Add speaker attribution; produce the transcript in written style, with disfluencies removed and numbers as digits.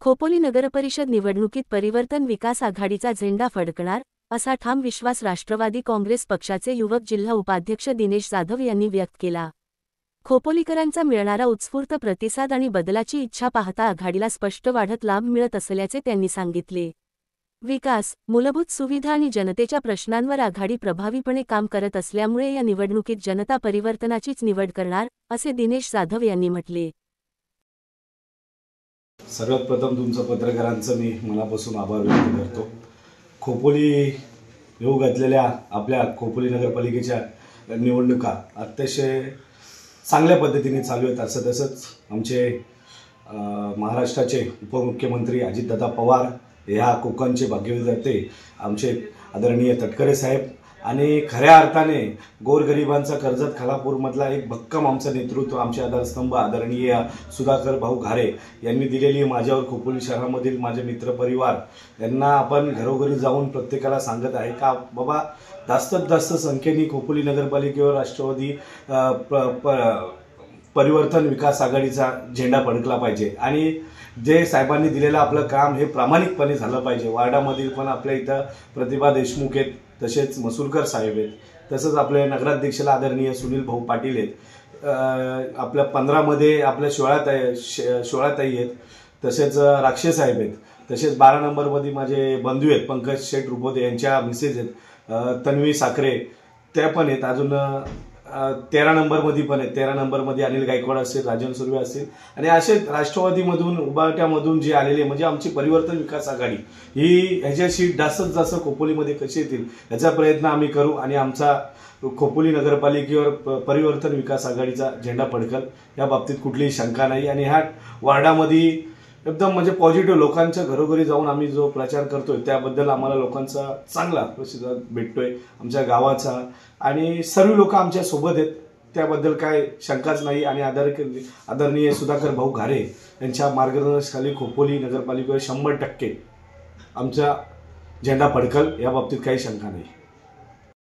Speaker 1: खोपोली नगरपरिषद निवडणुकीत परिवर्तन विकास आघाडीचा झेंडा फडकणार असा ठाम विश्वास राष्ट्रवादी काँग्रेस पक्षाचे युवक जिल्हा उपाध्यक्ष दिनेश जाधव यांनी व्यक्त केला। खोपोलीकरांचा मिळणारा उत्स्फूर्त प्रतिसाद आणि बदलाची इच्छा पाहता आघाडीला स्पष्ट वाढत लाभ मिळत असल्याचे त्यांनी सांगितले। विकास, मूलभूत सुविधा आणि जनतेच्या प्रश्नांवर आघाडी प्रभावीपणे काम करत असल्यामुळे या निवडणुकीत जनता परिवर्तनाचीच निवड करणार असे दिनेश जाधव यांनी म्हटले।
Speaker 2: सर्वात प्रथम तुमचं पत्रकारांचं मी मनापासून आभार व्यक्त करतो। खोपोली येऊ घातलेल्या आपल्या खोपोली नगरपालिकेच्या निवडणुका अतिशय चांगल्या पद्धतीने चालू आहेत। तसंच आमचे महाराष्ट्राचे उपमुख्यमंत्री अजितदादा पवार ह्या कोकणचे भाग्यविधाते आमचे आदरणीय तटकरे साहेब आणि खऱ्या अर्थाने गोरगरिबांचा कर्जत खालापूरमधला एक भक्कम आमचं नेतृत्व आमचे आधारस्तंभ आदरणीय सुधाकर भाऊ घारे यांनी दिलेली माझ्यावर खोपोली शहरामधील माझे मित्रपरिवार यांना आपण घरोघरी जाऊन प्रत्येकाला सांगत आहे का बाबा जास्तीत जास्त संख्येने खोपोली नगरपालिकेवर राष्ट्रवादी परिवर्तन विकास आघाडीचा झेंडा फडकला पाहिजे आणि जे साहेबांनी दिलेलं आपलं काम हे प्रामाणिकपणे झालं पाहिजे। वार्डामधील पण आपल्या इथं प्रतिभा देशमुख आहेत, तसेच मसूरकर साहेब आहेत, तसंच आपल्या नगराध्यक्षाला आदरणीय सुनील भाऊ पाटील आहेत, आपल्या 15 मध्ये आपल्या शोळाताई आहेत, तसेच राक्षे साहेब आहेत, तसेच 12 नंबरमध्ये माझे बंधू आहेत पंकज शेठ रुपोदे यांच्या मिसेस आहेत तन्वी साखरे त्या पण आहेत, अजून 13 नंबरमध्ये पण आहेत, 13 नंबरमध्ये अनिल गायकवाड असतील, राजन सुर्वे असतील आणि असे राष्ट्रवादीमधून उभाट्यामधून जे आलेले म्हणजे आमची परिवर्तन विकास आघाडी ही ह्याच्याशी जास्तीत जास्त खोपोलीमध्ये कशी येतील याचा प्रयत्न आम्ही करू आणि आमचा खोपोली नगरपालिकेवर परिवर्तन विकास आघाडीचा झेंडा फडकल या बाबतीत कुठलीही शंका नाही। आणि ह्या वार्डामध्ये एकदम म्हणजे पॉझिटिव्ह लोकांच्या घरोघरी जाऊन आम्ही जो प्रचार करतोय त्याबद्दल आम्हाला लोकांचा चांगला प्रतिसाद भेटतोय आमच्या गावाचा आणि सर्व लोक आमच्या सोबत आहेत त्याबद्दल काय शंकाच नाही। आणि आदरणीय सुधाकर भाऊ घारे यांच्या मार्गदर्शनाखाली खोपोली नगरपालिकेवर 100% आमचा झेंडा फडकल या बाबतीत काही शंका नाही।